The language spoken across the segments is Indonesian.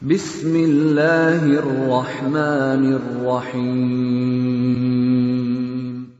Bismillahirrahmanirrahim.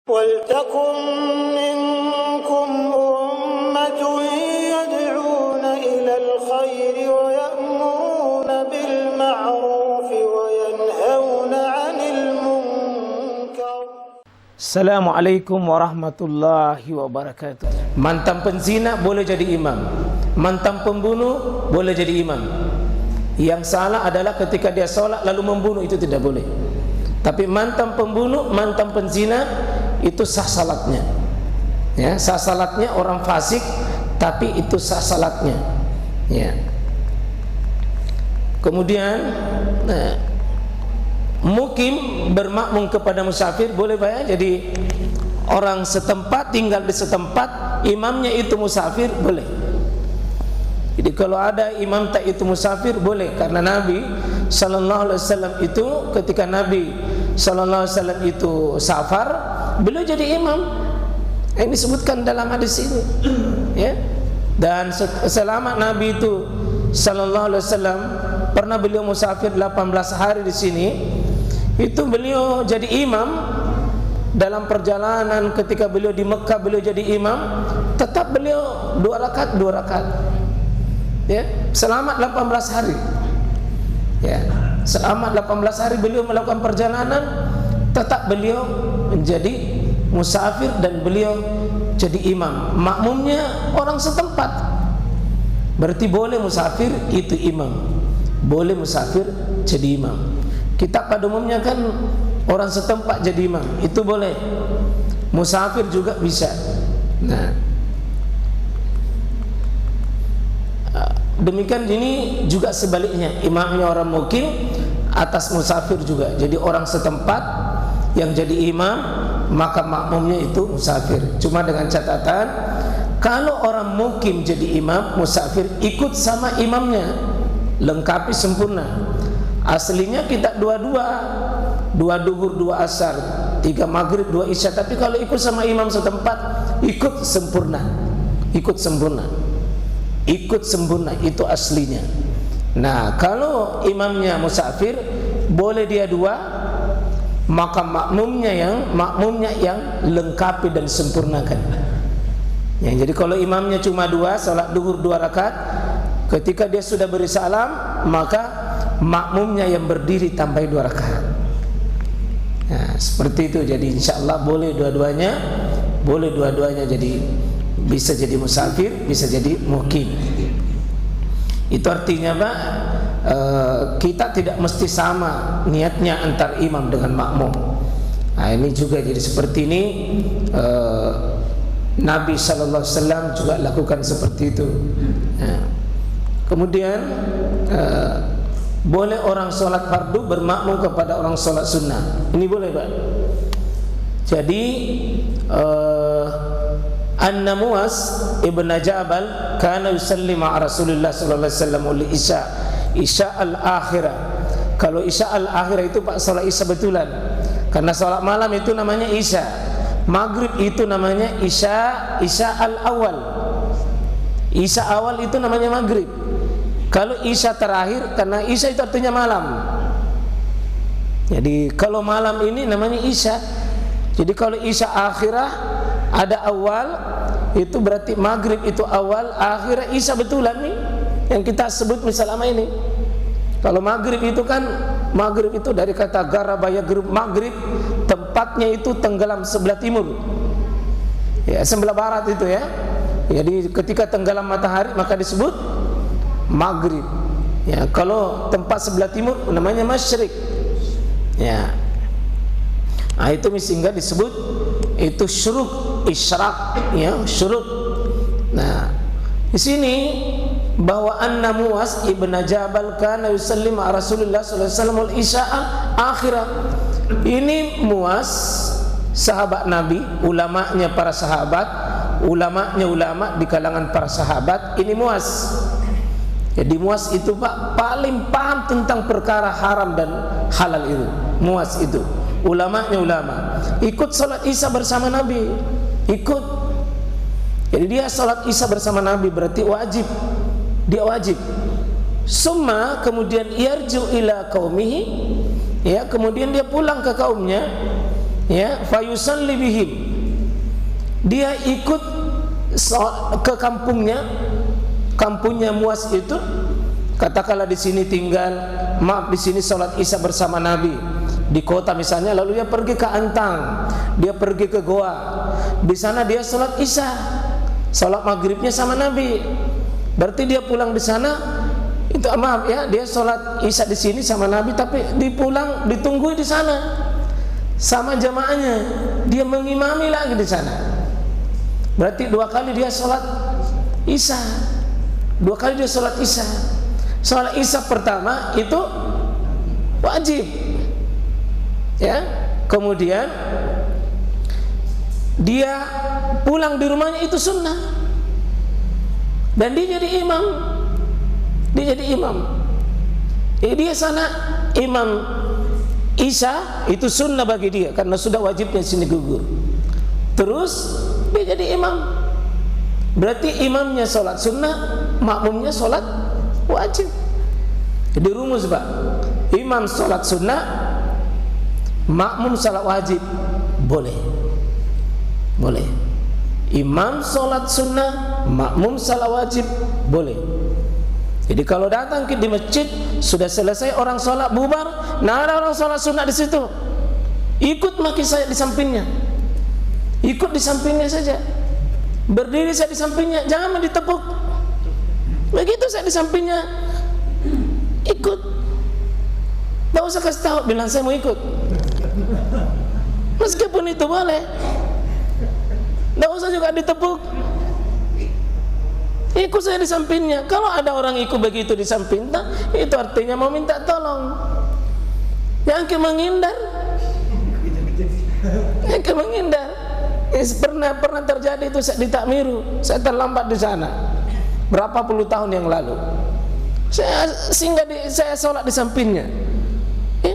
وَلْتَكُنْ مِنْكُمْ أُمَّةٌ يَدْعُونَ إِلَى الْخَيْرِ وَيَأْمُرُونَ بِالْمَعْرُوفِ وَيَنْهَوْنَ عَنِ الْمُنْكَرِ. Assalamualaikum warahmatullahi wabarakatuh. Mantan penzina boleh jadi imam, mantan pembunuh boleh jadi imam. Yang salah adalah ketika dia sholat lalu membunuh, itu tidak boleh. Tapi mantan pembunuh, mantan penzina itu sah salatnya. Ya, sah salatnya orang fasik, tapi itu sah salatnya. Ya. Kemudian mukim bermakmum kepada musafir boleh Pak ya? Jadi orang setempat tinggal di setempat, imamnya itu musafir boleh. Jadi kalau ada imam tak itu musafir boleh, karena Nabi sallallahu alaihi wasallam itu ketika Nabi sallallahu alaihi wasallam itu safar, beliau jadi imam. Ini disebutkan dalam hadis ini. Ya. Dan selama Nabi itu sallallahu alaihi wasallam pernah beliau musafir 18 hari di sini, itu beliau jadi imam. Dalam perjalanan ketika beliau di Mekah beliau jadi imam, tetap beliau 2 rakaat. Ya, selama 18 hari. Ya, selama 18 hari beliau melakukan perjalanan, tetap beliau menjadi musafir dan beliau jadi imam. Makmumnya orang setempat. Berarti boleh musafir itu imam, boleh musafir jadi imam. Kita pada umumnya kan orang setempat jadi imam, itu boleh. Musafir juga bisa. Nah, demikian ini juga sebaliknya, imamnya orang mukim atas musafir juga. Jadi orang setempat yang jadi imam, maka makmumnya itu musafir. Cuma dengan catatan, kalau orang mukim jadi imam, musafir ikut sama imamnya, lengkapi sempurna. Aslinya kita dua duhur, 2 asar, 3 maghrib, 2 isya. Tapi kalau ikut sama imam setempat, ikut sempurna. Ikut sempurna itu aslinya. Nah, kalau imamnya musafir boleh dia 2, maka makmumnya yang lengkapi dan sempurnakan. Ya, jadi kalau imamnya cuma 2, salat duhur 2 rakaat, ketika dia sudah beri salam, maka makmumnya yang berdiri tambah 2 rakaat. Nah, seperti itu. Jadi insyaallah boleh dua-duanya, jadi bisa jadi musafir, bisa jadi mukim. Itu artinya Pak, kita tidak mesti sama niatnya antar imam dengan makmum. Nah, ini juga jadi seperti ini. Nabi sallallahu alaihi wasallam juga lakukan seperti itu. Nah, kemudian boleh orang sholat fardu bermakmum kepada orang sholat sunnah. Ini boleh Pak. Jadi An-Nawas ibn Jabal kana yusalli ma'a Rasulullah sallallahu alaihi wasallam ul isya al-akhirah. Kalau isya al-akhirah itu Pak salat isya betulan. Karena salat malam itu namanya isya. Maghrib itu namanya isya al-awal. Isya awal itu namanya maghrib. Kalau isya terakhir, karena isya itu artinya malam. Jadi kalau malam ini namanya isya. Jadi kalau isya akhirah ada awal, itu berarti maghrib itu awal, akhirnya isya betulan nih yang kita sebut misalnya ini. Kalau maghrib itu kan, maghrib itu dari kata garaba yaghrib, maghrib tempatnya itu tenggelam sebelah timur, ya sebelah barat itu ya. Jadi ketika tenggelam matahari maka disebut maghrib. Ya, kalau tempat sebelah timur namanya masyrik. Ya. Nah, itu sehingga disebut itu syuruk, isyraq, ya, syuruk. Nah, di sini bahwa An-Nawas ibn Jabal kana yusalli ma'a Rasulullah sallallahu alaihi wasallam al-isya'a akhirah. Ini Muaz, sahabat Nabi, ulamanya para sahabat, ulamanya ulama di kalangan para sahabat. Ini Muaz. Jadi Muaz itu Pak paling paham tentang perkara haram dan halal itu. Muaz itu ulamanya ulama, ikut salat isya bersama Nabi, ikut. Jadi dia salat isya bersama Nabi berarti wajib, dia wajib. Summa kemudian yarju ila qaumihi, ya, kemudian dia pulang ke kaumnya, ya, fayusalli bihim, dia ikut ke kampungnya Muaz itu, katakanlah di sini tinggal, maaf di sini sholat isya bersama Nabi di kota misalnya, lalu dia pergi ke Antang, dia pergi ke Goa, di sana dia sholat isya, sholat maghribnya sama Nabi, berarti dia pulang di sana itu, maaf ya, dia sholat isya di sini sama Nabi, tapi dipulang ditunggu di sana sama jamaahnya, dia mengimami lagi di sana, berarti 2 kali dia sholat isya, 2 kali dia sholat isya. Sholat isya pertama itu wajib, ya, kemudian dia pulang di rumahnya itu sunnah, dan dia jadi imam, dia sana imam isya itu sunnah bagi dia karena sudah wajibnya sini gugur. Terus dia jadi imam, berarti imamnya sholat sunnah, makmumnya sholat wajib. Jadi rumus Pak, imam sholat sunnah, makmum sholat wajib, boleh. Imam sholat sunnah, makmum sholat wajib, boleh. Jadi kalau datang di masjid sudah selesai orang sholat bubar, nah ada orang sholat sunnah di situ, ikut maki saya di sampingnya, ikut di sampingnya saja, berdiri saya di sampingnya, jangan ditepuk. Begitu saya di sampingnya, ikut. Tidak usah kasih tahu, bilang saya mau ikut. Meskipun itu boleh, tidak usah juga ditepuk. Ikut saya di sampingnya. Kalau ada orang ikut begitu di samping, itu artinya mau minta tolong. Yang menghindar, pernah terjadi itu di Takmiru, saya terlambat di sana. Berapa puluh tahun yang lalu, saya sholat di sampingnya, ya,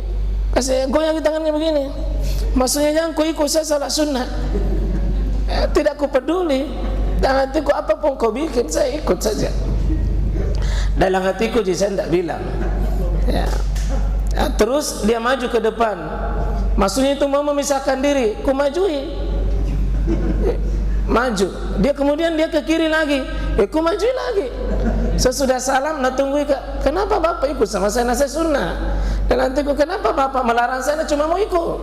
kasih goyang tangannya begini, maksudnya jangan ku ikut saya sholat sunnah, tidak ku peduli, dalam hatiku apapun kau bikin saya ikut saja, dalam hatiku jadi saya tidak bilang, ya. Terus dia maju ke depan, maksudnya itu mau memisahkan diri, ku majui, maju, dia kemudian dia ke kiri lagi, aku maju lagi. Sesudah salam, nak tunggu, kenapa bapak ikut sama saya, saya sunnah. Dan nantiku, kenapa bapak melarang saya, cuma mau ikut.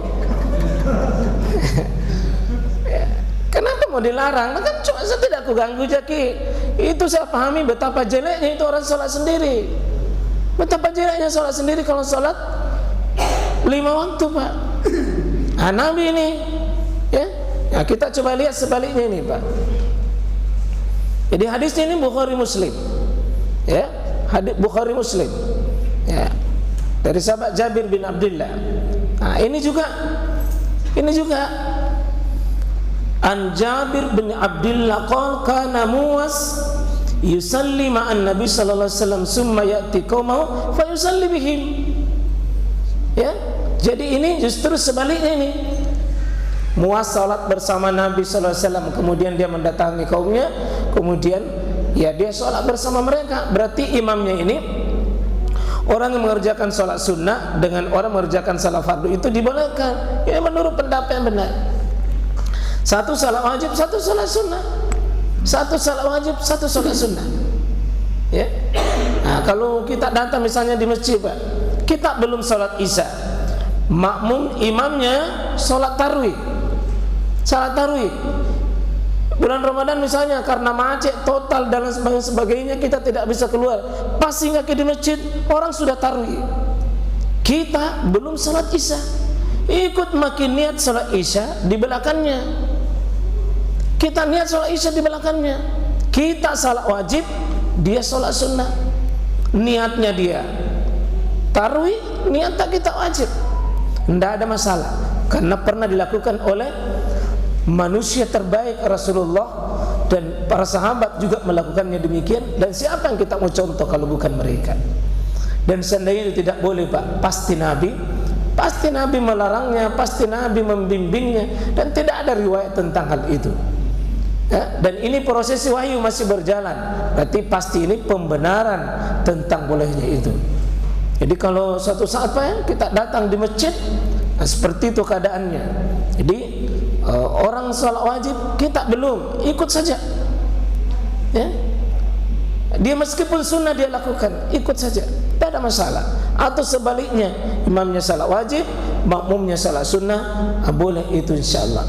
Kenapa mau dilarang? Kan cuma saya tidak aku ganggu jaki. Itu saya pahami betapa jeleknya itu orang sholat sendiri. Betapa jeleknya sholat sendiri kalau sholat 5 waktu Pak. Nabi ini, ya. Nah, kita coba lihat sebaliknya ini Pak. Jadi hadisnya ini Bukhari Muslim, ya, hadis Bukhari Muslim, ya, dari sahabat Jabir bin Abdullah. Nah, ini juga an Jabir bin Abdullah qala kana Muaz yusalli ma'an Nabi sallallahu alaihi wasallam summa ya'ti qaumahu fa yusalli bihim. Ya, jadi ini justru sebaliknya ini. Muaz salat bersama Nabi sallallahu alaihi wasallam, kemudian dia mendatangi kaumnya, kemudian ya dia salat bersama mereka. Berarti imamnya ini orang yang mengerjakan salat sunnah dengan orang mengerjakan salat fardu itu dibolehkan. Ini menurut pendapat yang benar. Satu salat wajib, satu salat sunnah. Satu salat wajib, satu salat sunnah. Ya. Nah, kalau kita datang misalnya di masjid, Pak, kita belum salat isya, makmum imamnya salat tarawih. Salat tarawih bulan Ramadan misalnya, karena macet total dan sebagainya kita tidak bisa keluar, pas singgah ke di masjid orang sudah tarawih, kita belum salat isya, ikut makin niat salat isya di belakangnya, kita niat salat isya di belakangnya, kita salat wajib, dia salat sunnah, niatnya dia tarawih, niat kita wajib, tidak ada masalah, karena pernah dilakukan oleh manusia terbaik Rasulullah, dan para sahabat juga melakukannya demikian. Dan siapa yang kita mau contoh kalau bukan mereka? Dan seandainya itu tidak boleh Pak, pasti Nabi melarangnya, pasti Nabi membimbingnya, dan tidak ada riwayat tentang hal itu. ya, dan ini prosesi wahyu masih berjalan, berarti pasti ini pembenaran tentang bolehnya itu. Jadi kalau suatu saat kita datang di masjid, nah seperti itu keadaannya. Jadi orang salat wajib kita belum, ikut saja, ya. Dia meskipun sunnah dia lakukan, ikut saja, tidak ada masalah. Atau sebaliknya, imamnya salat wajib, makmumnya salat sunnah, boleh itu insyaallah.